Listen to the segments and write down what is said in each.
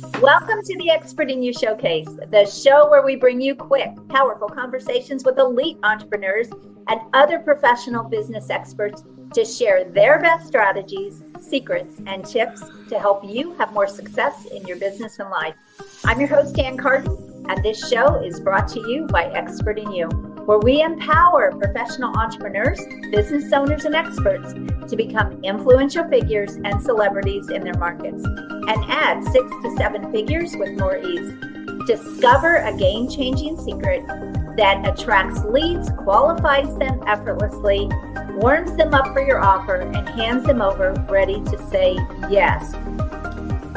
Welcome to the Expert in You Showcase, the show where we bring you quick, powerful conversations with elite entrepreneurs and other professional business experts to share their best strategies, secrets, and tips to help you have more success in your business and life. I'm your host, Carden, and this show is brought to you by Expert in You, where we empower professional entrepreneurs, business owners, and experts to become influential figures and celebrities in their markets and add 6 to 7 figures with more ease. Discover a game-changing secret that attracts leads, qualifies them effortlessly, warms them up for your offer, and hands them over ready to say yes.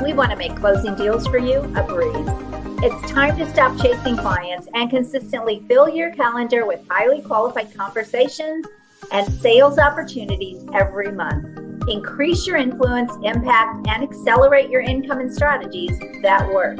We want to make closing deals for you a breeze. It's time to stop chasing clients and consistently fill your calendar with highly qualified conversations and sales opportunities every month. Increase your influence, impact, and accelerate your income and strategies that work.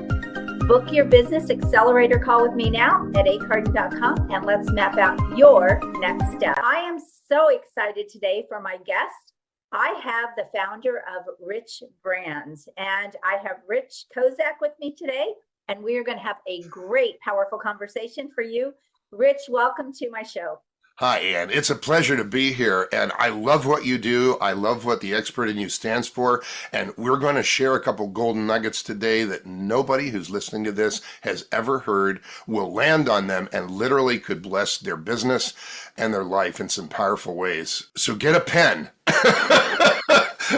Book your business accelerator call with me now at acarden.com and let's map out your next step. I am so excited today for my guest. I have the founder of Rich Brands, and I have Rich Kozak with me today, and we are going to have a great, powerful conversation for you. Rich, welcome to my show. Hi, Ann. It's a pleasure to be here, and I love what you do. I love what the Expert in You stands for, and we're going to share a couple golden nuggets today that nobody who's listening to this has ever heard, will land on them, and literally could bless their business and their life in some powerful ways. So get a pen.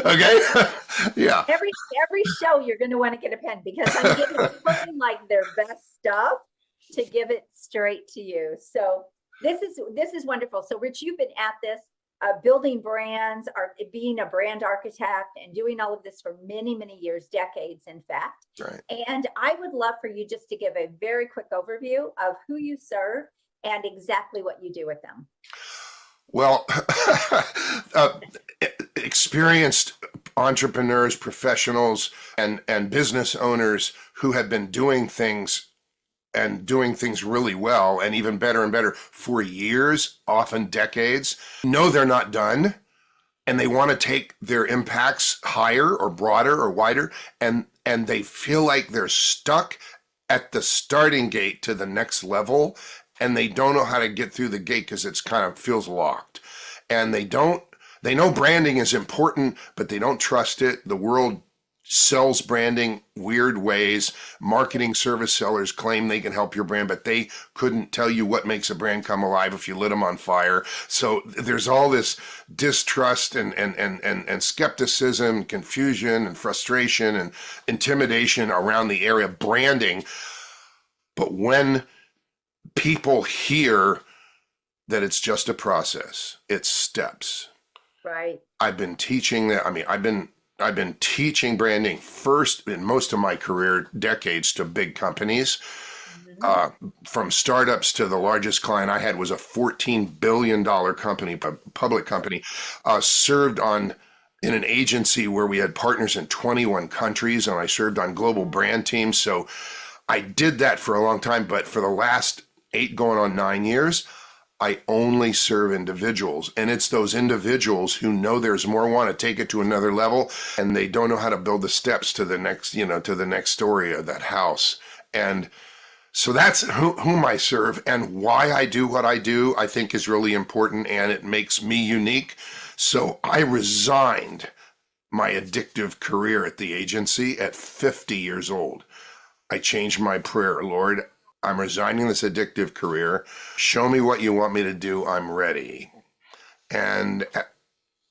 Okay? Yeah. Every show you're going to want to get a pen because I'm giving like their best stuff to give it straight to you. So this is wonderful. So Rich, you've been at this building brands, being a brand architect and doing all of this for many, many years, decades, in fact. Right. And I would love for you just to give a very quick overview of who you serve and exactly what you do with them. Well, experienced entrepreneurs, professionals, and business owners who have been doing things really well and even better for years, often decades, know they're not done, and they want to take their impacts higher or broader or wider, and they feel like they're stuck at the starting gate to the next level, and they don't know how to get through the gate because it's kind of feels locked. And they know branding is important, but they don't trust it. The world sells branding weird ways. Marketing service sellers claim they can help your brand, but they couldn't tell you what makes a brand come alive if you lit them on fire. So there's all this distrust and skepticism, confusion and frustration and intimidation around the area of branding. But when people hear that it's just a process, it's steps. Right. I've been teaching that. I've been teaching branding first in most of my career, decades, to big companies. From startups to the largest client I had was a $14 billion company, a public company, served in an agency where we had partners in 21 countries, and I served on global brand teams. So I did that for a long time, but for the last 8 going on 9 years, I only serve individuals, and it's those individuals who know there's more, want to take it to another level, and they don't know how to build the steps to the next, to the next story of that house. And so that's whom I serve, and why I do what I do, I think is really important, and it makes me unique. So I resigned my addictive career at the agency at 50 years old. I changed my prayer, Lord, I'm resigning this addictive career. Show me what you want me to do. I'm ready. And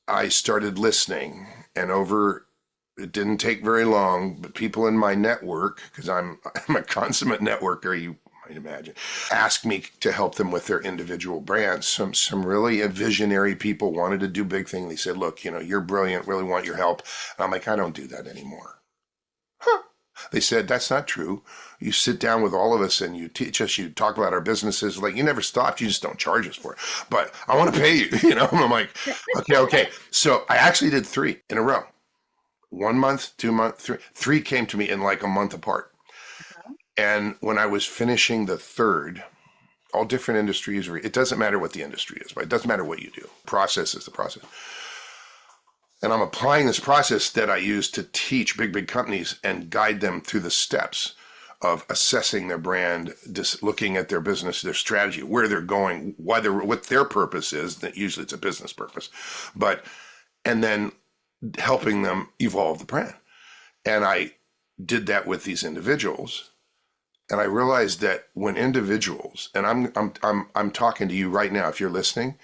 I started listening, and it didn't take very long, but people in my network, because I'm a consummate networker, you might imagine, asked me to help them with their individual brands. Some really visionary people wanted to do big things. They said, look, you're brilliant, really want your help. And I'm like, I don't do that anymore. Huh. They said, that's not true. You sit down with all of us and you teach us, you talk about our businesses. Like, you never stopped, you just don't charge us for it. But I want to pay you, And I'm like, okay. So I actually did 3 in a row. 1 month, 2 months, 3. 3 came to me in like a month apart. And when I was finishing the 3rd, all different industries, it doesn't matter what the industry is, right? It doesn't matter what you do. Process is the process. And I'm applying this process that I use to teach big companies and guide them through the steps of assessing their brand, just looking at their business, their strategy, where they're going, what their purpose is. That usually it's a business purpose, and then helping them evolve the brand. And I did that with these individuals, and I realized that when individuals, and I'm talking to you right now, if you're listening,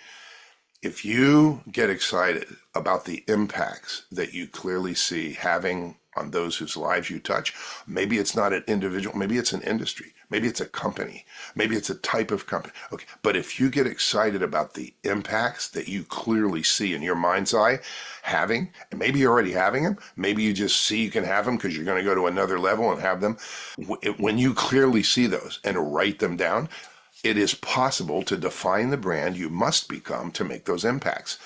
if you get excited about the impacts that you clearly see having on those whose lives you touch, maybe it's not an individual, maybe it's an industry, maybe it's a company, maybe it's a type of company. Okay, but if you get excited about the impacts that you clearly see in your mind's eye having, and maybe you're already having them, maybe you just see you can have them because you're going to go to another level and have them. When you clearly see those and write them down, it is possible to define the brand you must become to make those impacts.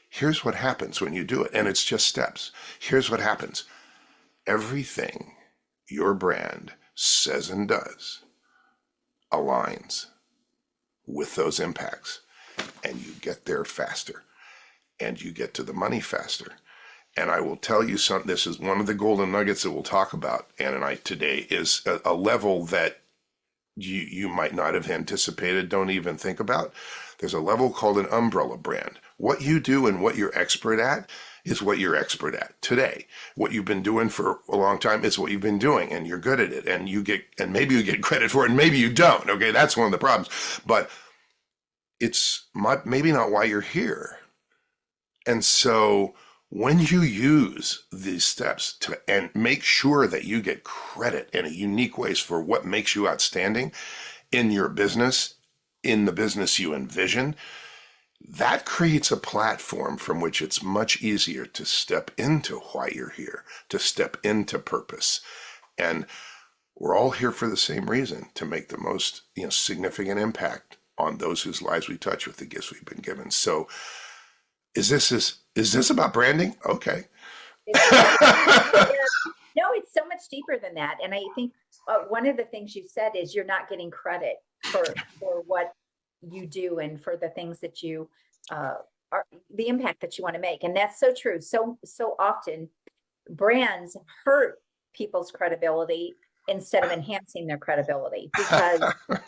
Here's what happens when you do it, and it's just steps. Here's what happens. Everything your brand says and does aligns with those impacts, and you get there faster, and you get to the money faster. And I will tell you something, this is one of the golden nuggets that we'll talk about, Ann and I, today, is a level that you might not have anticipated, don't even think about. There's a level called an umbrella brand. What you do and what you're expert at is what you're expert at today. What you've been doing for a long time is what you've been doing, and you're good at it, and maybe you get credit for it, and maybe you don't. Okay, that's one of the problems. But it's maybe not why you're here. And so when you use these steps and make sure that you get credit in a unique ways for what makes you outstanding in your business, in the business you envision, that creates a platform from which it's much easier to step into why you're here, to step into purpose. And we're all here for the same reason, to make the most significant impact on those whose lives we touch with the gifts we've been given. So is this about branding? Okay. No, it's so much deeper than that. And I think one of the things you said is you're not getting credit for what you do and for the things that you are, the impact that you want to make. And that's so true. So often brands hurt people's credibility instead of enhancing their credibility, because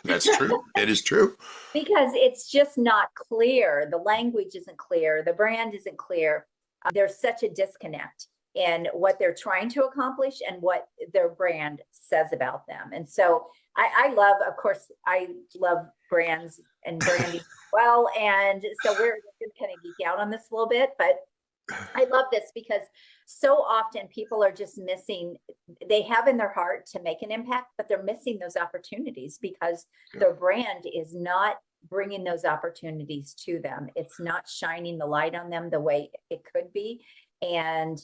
that's true. It is true. Because it's just not clear. The language isn't clear. The brand isn't clear. There's such a disconnect in what they're trying to accomplish and what their brand says about them. And so I love brands and branding as well. And so we're going to kind of geek out on this a little bit, but I love this because so often people are just missing, they have in their heart to make an impact, but they're missing those opportunities because their brand is not bringing those opportunities to them. It's not shining the light on them the way it could be. And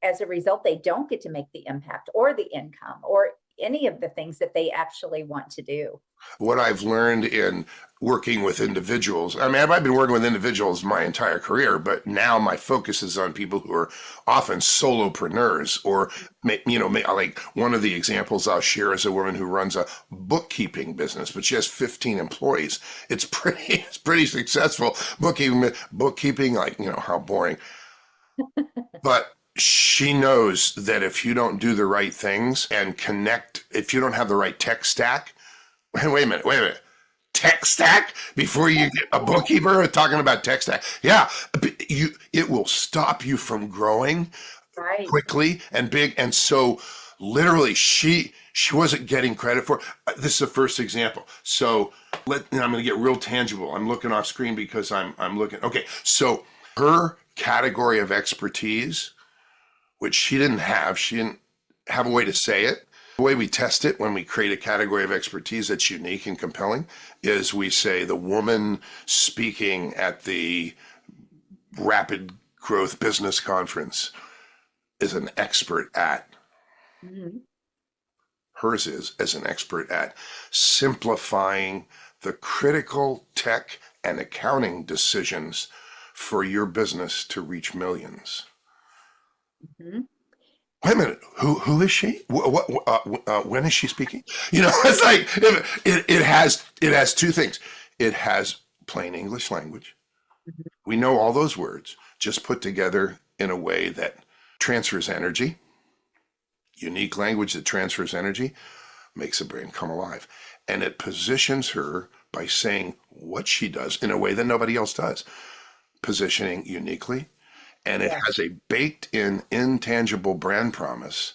as a result, they don't get to make the impact or the income or any of the things that they actually want to do. What I've learned in working with individuals, I mean, I've been working with individuals my entire career, but now my focus is on people who are often solopreneurs, or, like one of the examples I'll share is a woman who runs a bookkeeping business, but she has 15 employees. It's pretty successful bookkeeping, like, how boring. But she knows that if you don't do the right things and connect, if you don't have the right tech stack, wait a minute, tech stack before you get a bookkeeper talking about tech stack. Yeah, it will stop you from growing quickly and big. And so literally she wasn't getting credit for, this is the first example. So I'm going to get real tangible. I'm looking off screen because I'm looking. Okay. So her category of expertise, which she didn't have a way to say it. The way we test it when we create a category of expertise that's unique and compelling is we say the woman speaking at the Rapid Growth Business Conference is an expert at. Mm-hmm. Hers is as an expert at simplifying the critical tech and accounting decisions for your business to reach millions. Mm-hmm. Wait a minute, who is she? When is she speaking? It's like it has two things. It has plain English language. Mm-hmm. We know all those words just put together in a way that transfers energy, unique language that transfers energy, makes a brand come alive. And it positions her by saying what she does in a way that nobody else does, positioning uniquely. And it has a baked in intangible brand promise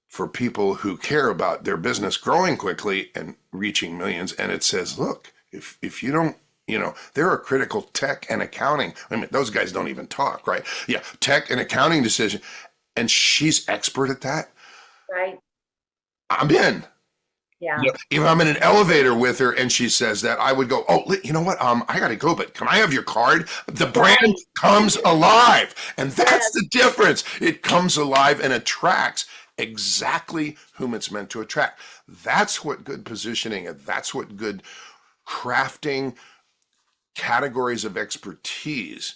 for people who care about their business growing quickly and reaching millions. And it says, look, if you don't, there are critical tech and accounting. I mean, those guys don't even talk, right? Yeah, tech and accounting decision. And she's expert at that. Right. I'm in. Yeah. If I'm in an elevator with her and she says that, I would go, oh, you know what? I got to go, but can I have your card? The brand comes alive. And that's the difference. It comes alive and attracts exactly whom it's meant to attract. That's what good positioning and that's what good crafting categories of expertise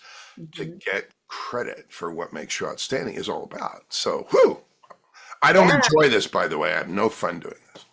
to get credit for what makes you outstanding is all about. So, I don't enjoy this, by the way. I have no fun doing this.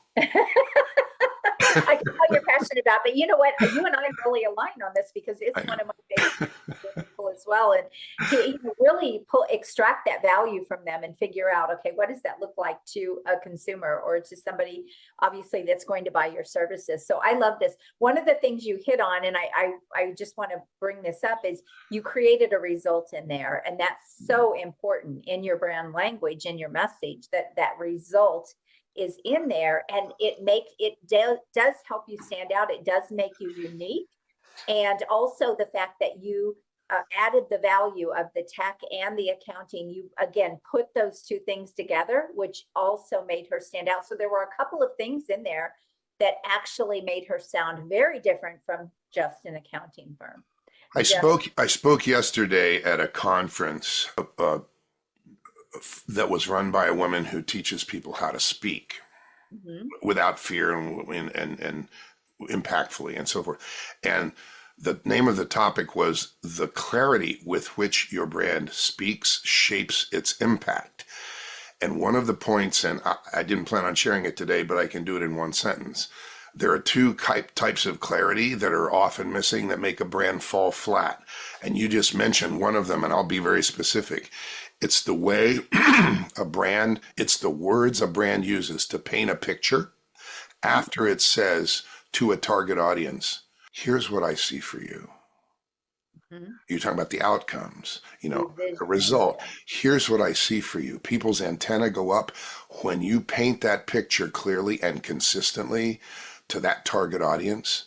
I can tell you're passionate about, but you know what? You and I really align on this because it's one of my favorite people as well. And to really extract that value from them and figure out, okay, what does that look like to a consumer or to somebody, obviously, that's going to buy your services. So I love this. One of the things you hit on, and I just want to bring this up, is you created a result in there. And that's so important in your brand language, in your message, that result is in there, and it does help you stand out. It does make you unique. And also the fact that you added the value of the tech and the accounting, you again put those two things together, which also made her stand out. So there were a couple of things in there that actually made her sound very different from just an accounting firm. I spoke yesterday at a conference that was run by a woman who teaches people how to speak without fear and impactfully and so forth. And the name of the topic was the clarity with which your brand speaks shapes its impact. And one of the points, and I didn't plan on sharing it today, but I can do it in one sentence. There are two types of clarity that are often missing that make a brand fall flat. And you just mentioned one of them, and I'll be very specific. It's the way it's the words a brand uses to paint a picture after it says to a target audience, here's what I see for you. You're talking about the outcomes, the result. Here's what I see for you. People's antenna go up when you paint that picture clearly and consistently to that target audience.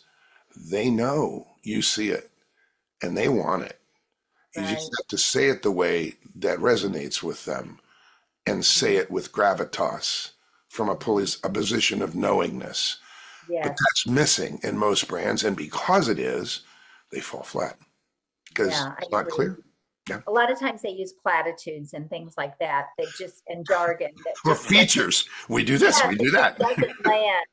They know you see it and they want it. You just have to say it the way that resonates with them and say it with gravitas from a position of knowingness. But that's missing in most brands. And because it is, they fall flat because it's not clear. Yeah. A lot of times they use platitudes and things like that. And jargon. Or features. We do this, we do that. Doesn't land.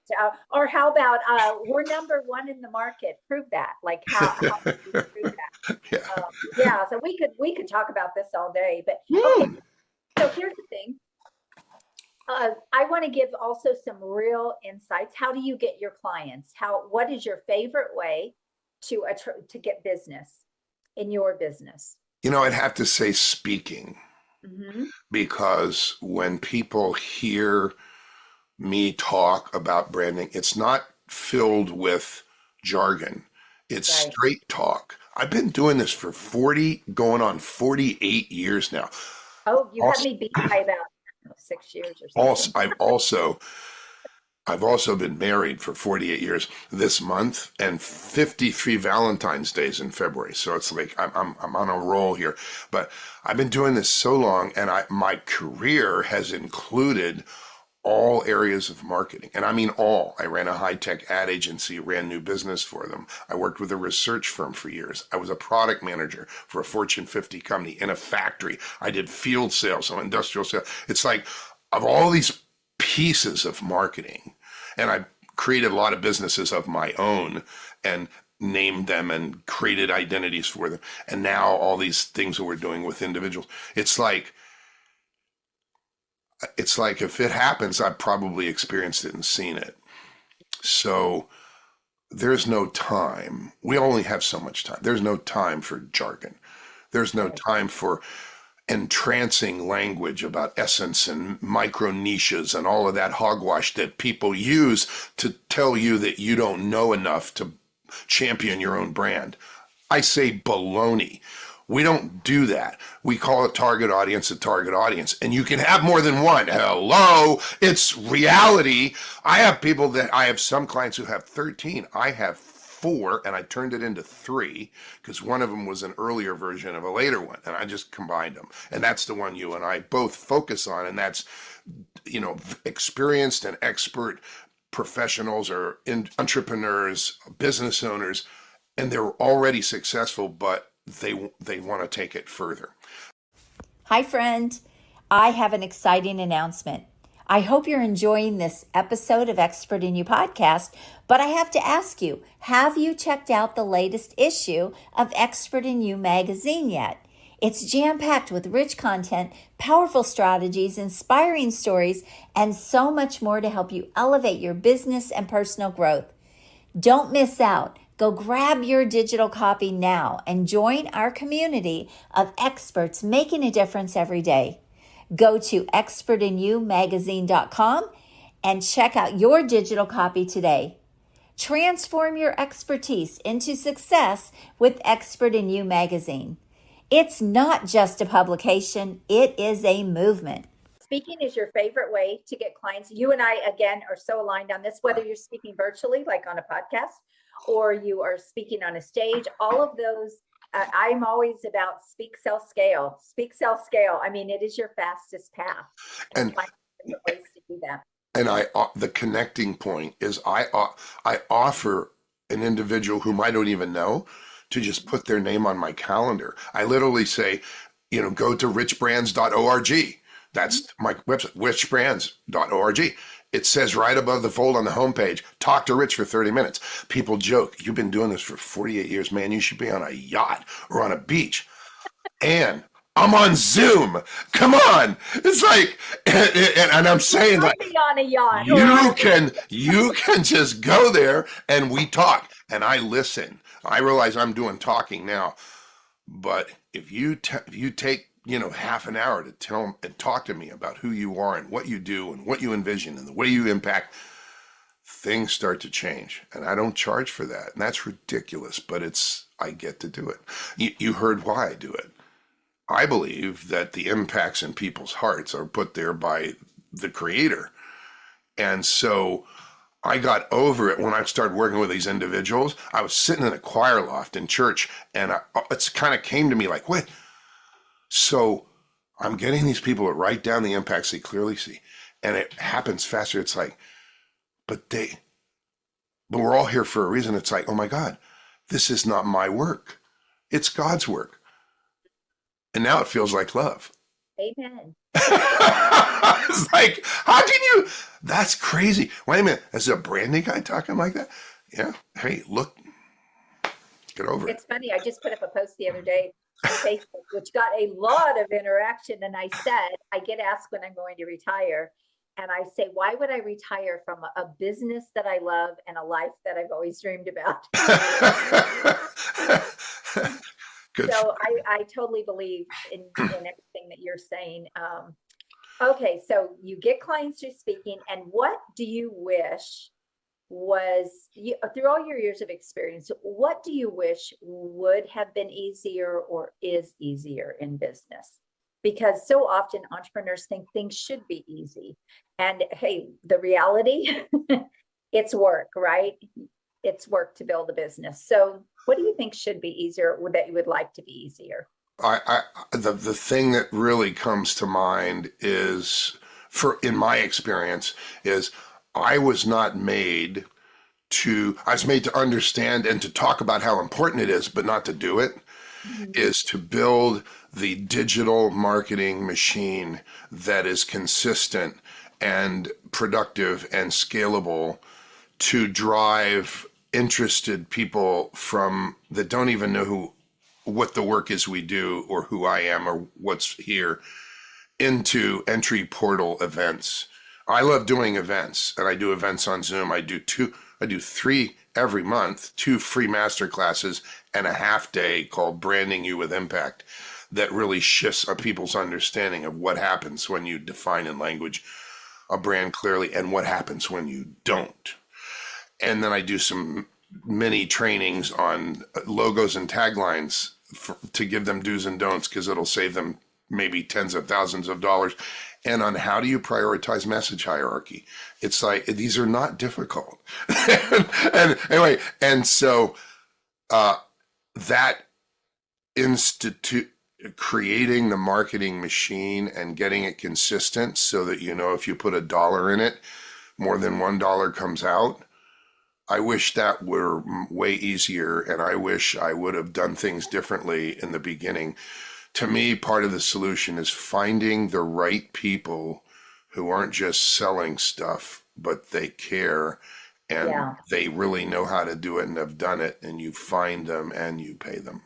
Or how about we're number one in the market? Prove that. Like how do you prove that? So we could talk about this all day. But okay. So here's the thing. I want to give also some real insights. How do you get your clients? What is your favorite way to get business in your business? I'd have to say speaking, because when people hear me talk about branding, it's not filled with jargon. It's straight talk. I've been doing this for going on 48 years now. Oh, you had me beat by about 6 years or something. I've also been married for 48 years this month and 53 Valentine's days in February. So it's like I'm on a roll here. But I've been doing this so long, and my career has included all areas of marketing. And I mean all. I ran a high-tech ad agency, ran new business for them. I worked with a research firm for years. I was a product manager for a Fortune 50 company in a factory. I did field sales, so industrial sales. It's like of all these pieces of marketing, and I created a lot of businesses of my own and named them and created identities for them. And now all these things that we're doing with individuals, it's like if it happens, I've probably experienced it and seen it. So there's no time. We only have so much time. There's no time for jargon. There's no time for entrancing language about essence and micro niches and all of that hogwash that people use to tell you that you don't know enough to champion your own brand. I say baloney. We don't do that. We call a target audience a target audience, and you can have more than one. Hello, it's reality. I have some clients who have 13. I have 4, and I turned it into 3 because one of them was an earlier version of a later one, and I just combined them. And that's the one you and I both focus on, and that's, experienced and expert professionals or entrepreneurs, business owners, and they're already successful, but they want to take it further. Hi, friend. I have an exciting announcement. I hope you're enjoying this episode of Expert in You podcast, but I have to ask you, have you checked out the latest issue of Expert in You magazine yet? It's jam-packed with rich content, powerful strategies, inspiring stories, and so much more to help you elevate your business and personal growth. Don't miss out. Go grab your digital copy now and join our community of experts making a difference every day. Go to expertinyoumagazine.com and check out your digital copy today. Transform your expertise into success with Expert in You magazine. It's not just a publication, it is a movement. Speaking is your favorite way to get clients. You and I, again, are so aligned on this, whether you're speaking virtually, like on a podcast, or you are speaking on a stage, all of those. I'm always about speak, sell, scale. Speak, sell, scale. I mean, it is your fastest path. And find different ways to do that. And the connecting point is I offer an individual whom I don't even know to just put their name on my calendar. I literally say, go to richbrands.org. That's my website, richbrands.org. It says right above the fold on the homepage, talk to Rich for 30 minutes. People joke, you've been doing this for 48 years, man. You should be on a yacht or on a beach. And I'm on Zoom. Come on. It's like, and I'm saying like, on a yacht. You can just go there and we talk and I listen. I realize I'm doing talking now, but if you take half an hour to tell them and talk to me about who you are and what you do and what you envision and the way you impact, things start to change. And I don't charge for that. And that's ridiculous, but I get to do it. You heard why I do it. I believe that the impacts in people's hearts are put there by the Creator. And so I got over it when I started working with these individuals. I was sitting in a choir loft in church, and it's kind of came to me like, wait, so I'm getting these people to write down the impacts they clearly see, and it happens faster. It's like, but we're all here for a reason. It's like, oh my God, this is not my work. It's God's work. And now it feels like love. Amen. It's like, how can you? That's crazy. Wait a minute. Is a branding guy talking like that? Yeah. Hey, look, get over it. It's funny. I just put up a post the other day on Facebook, which got a lot of interaction. And I said, I get asked when I'm going to retire. And I say, why would I retire from a business that I love and a life that I've always dreamed about? Good. So I totally believe in everything that you're saying. Okay, so you get clients through speaking, and what do you wish through all your years of experience, what do you wish would have been easier or is easier in business? Because so often entrepreneurs think things should be easy. And hey, the reality, it's work, right? It's work to build a business. So what do you think should be easier or that you would like to be easier? The thing that really comes to mind is, in my experience, is I was made to understand and to talk about how important it is, but not to do it, is to build the digital marketing machine that is consistent and productive and scalable to drive interested people that don't even know what the work is we do or who I am or what's here into entry portal events. I love doing events, and I do events on Zoom. I do 3 every month 2 free master classes and a half day called Branding You with Impact that really shifts people's understanding of what happens when you define in language a brand clearly and what happens when you don't. And then I do some mini trainings on logos and taglines to give them do's and don'ts, because it'll save them maybe tens of thousands of dollars. And on how do you prioritize message hierarchy. It's like, these are not difficult. and anyway, and so that institute, creating the marketing machine and getting it consistent so that, you know, if you put $1 in it, more than $1 comes out. I wish that were way easier, and I wish I would have done things differently in the beginning. To me, part of the solution is finding the right people who aren't just selling stuff, but they care and they really know how to do it and have done it, and you find them and you pay them.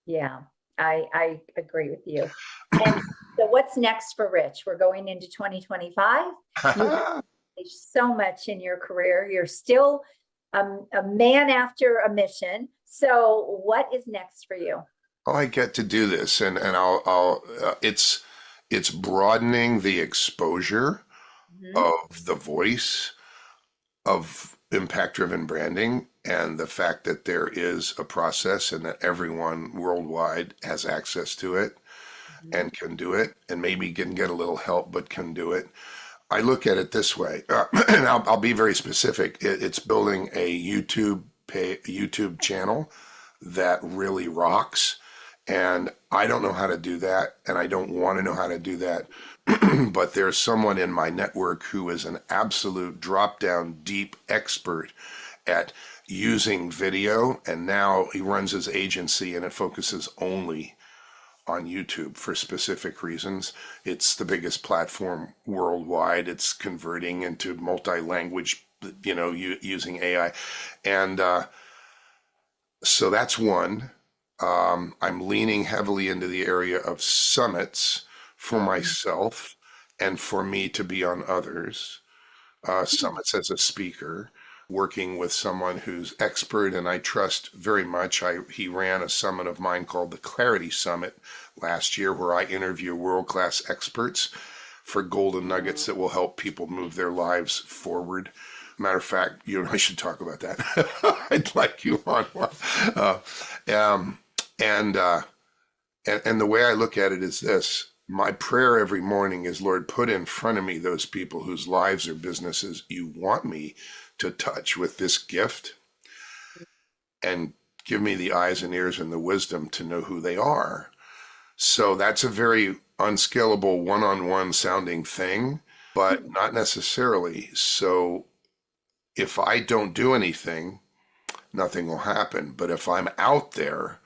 Yeah, I agree with you. And so what's next for Rich? We're going into 2025. You've accomplished so much in your career. You're still a man after a mission. So what is next for you? Well, I get to do this, and it's broadening the exposure of the voice of impact-driven branding, and the fact that there is a process and that everyone worldwide has access to it and can do it, and maybe can get a little help, but can do it. I look at it this way, and I'll be very specific. It's building a YouTube channel that really rocks. And I don't know how to do that, and I don't want to know how to do that. But there's someone in my network who is an absolute drop-down deep expert at using video, and now he runs his agency and it focuses only on YouTube for specific reasons. It's the biggest platform worldwide. It's converting into multi-language, you know, using AI. And so that's one. I'm leaning heavily into the area of summits for myself and for me to be on others. Summits as a speaker, working with someone who's expert and I trust very much. He ran a summit of mine called the Clarity Summit last year, where I interview world-class experts for golden nuggets that will help people move their lives forward. Matter of fact, you and I should talk about that. I'd like you on one. And the way I look at it is this. My prayer every morning is, Lord, put in front of me those people whose lives or businesses you want me to touch with this gift, and give me the eyes and ears and the wisdom to know who they are. So that's a very unscalable one-on-one sounding thing, but not necessarily. So if I don't do anything, nothing will happen. But if I'm out there,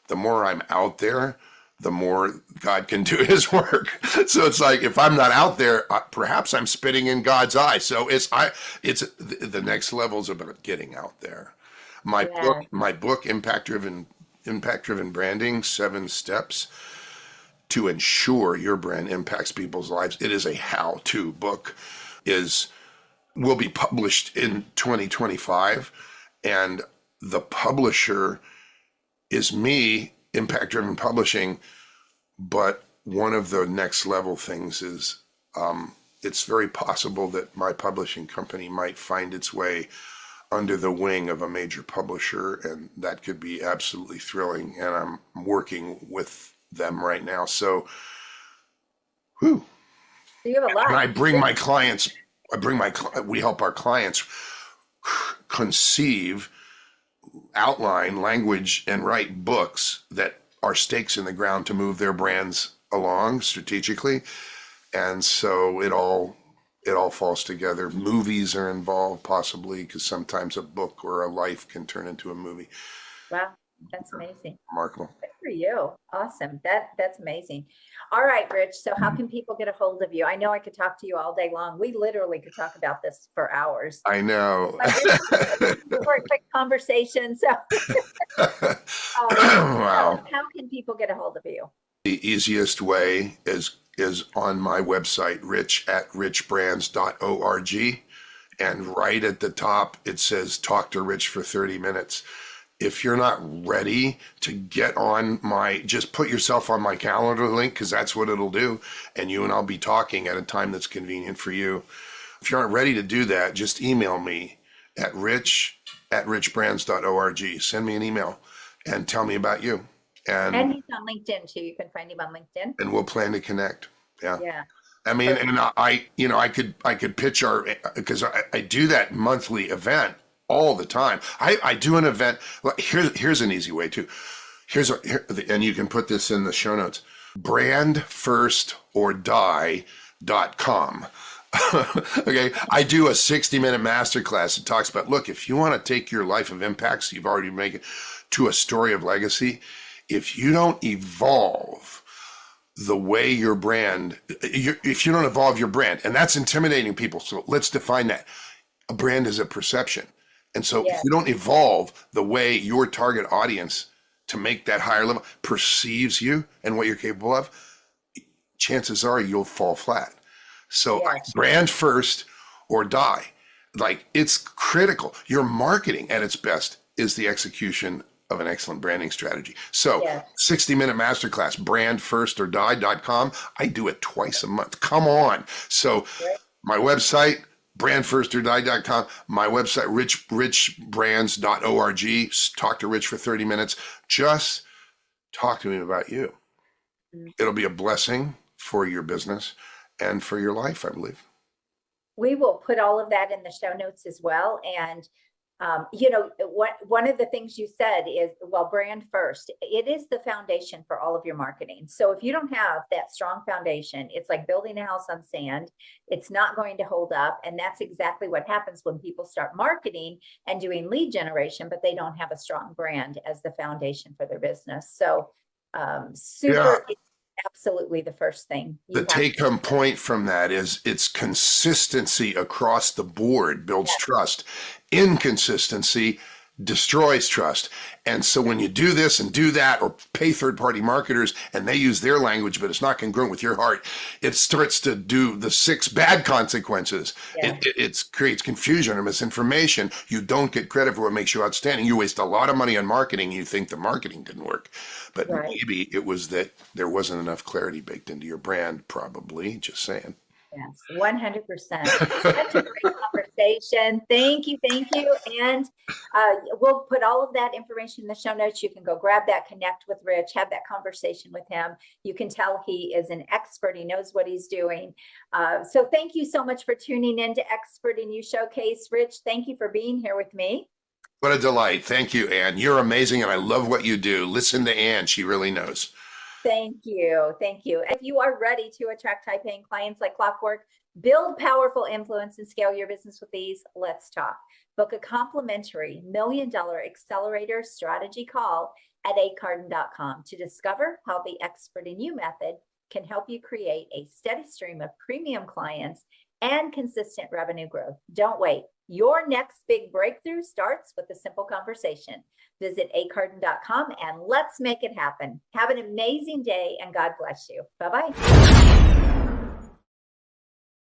the more I'm out there, the more God can do his work. So it's like, if I'm not out there, perhaps I'm spitting in God's eye. So it's the next level is about getting out there. My book, Impact Driven Branding, 7 Steps to Ensure Your Brand Impacts People's Lives. It is a how-to book. Will be published in 2025, and the publisher is me, Impact Driven Publishing. But one of the next level things is it's very possible that my publishing company might find its way under the wing of a major publisher, and that could be absolutely thrilling. And I'm working with them right now. So, you have a lot. And I bring my clients. We help our clients conceive, outline, language, and write books that are stakes in the ground to move their brands along strategically. And so it all falls together. Movies are involved, possibly, because sometimes a book or a life can turn into a movie. Wow, that's amazing. Remarkable. Good for you. Awesome. That's amazing. All right, Rich. So how can people get a hold of you? I know I could talk to you all day long. We literally could talk about this for hours. I know. For a quick conversation. So wow. How can people get a hold of you? The easiest way is on my website, rich@richbrands.org. And right at the top, it says, talk to Rich for 30 minutes. If you're not ready to get on just put yourself on my calendar link, because that's what it'll do. And you and I'll be talking at a time that's convenient for you. If you aren't ready to do that, just email me at rich@richbrands.org. Send me an email and tell me about you. And he's on LinkedIn too. You can find him on LinkedIn. And we'll plan to connect. Yeah. Yeah. I mean, and I could pitch because I do that monthly event all the time. I do an event. Here's an easy way too. And you can put this in the show notes. brandfirstorDie.com. Okay. I do a 60-minute masterclass that talks about, look, if you want to take your life of impacts you've already made to a story of legacy, if you don't evolve the way your brand, if you don't evolve your brand, and that's intimidating people. So let's define that. A brand is a perception. And so if you don't evolve the way your target audience to make that higher level perceives you and what you're capable of, chances are you'll fall flat. So brand first or die. Like, it's critical. Your marketing at its best is the execution of an excellent branding strategy. So 60-minute masterclass, brandfirstorDie.com. I do it twice a month. Come on. So my website, brandfirstorDie.com, my website, richbrands.org. Talk to Rich for 30 minutes. Just talk to me about you. It'll be a blessing for your business and for your life, I believe. We will put all of that in the show notes as well. And one of the things you said is, well, brand first. It is the foundation for all of your marketing. So if you don't have that strong foundation, it's like building a house on sand. It's not going to hold up. And that's exactly what happens when people start marketing and doing lead generation, but they don't have a strong brand as the foundation for their business. So absolutely the first thing. The take-home point from that is it's consistency across the board builds trust. Inconsistency destroys trust. And so when you do this and do that, or pay third-party marketers and they use their language, but it's not congruent with your heart, it starts to do the 6 bad consequences. It creates confusion or misinformation. You don't get credit for what makes you outstanding. You waste a lot of money on marketing. You think the marketing didn't work, but maybe it was that there wasn't enough clarity baked into your brand, probably. Just saying. Yes, 100%. Such a great conversation. Thank you. And we'll put all of that information in the show notes. You can go grab that, connect with Rich, have that conversation with him. You can tell he is an expert. He knows what he's doing. So thank you so much for tuning in to Expert in You Showcase. Rich, thank you for being here with me. What a delight. Thank you, Ann. You're amazing, and I love what you do. Listen to Ann. She really knows. Thank you. If you are ready to attract high-paying clients like clockwork, build powerful influence and scale your business with ease, let's talk. Book a complimentary $1 Million Accelerator Strategy call at acarden.com to discover how the Expert in You method can help you create a steady stream of premium clients and consistent revenue growth. Don't wait. Your next big breakthrough starts with a simple conversation. Visit acarden.com and let's make it happen. Have an amazing day and God bless you. Bye-bye.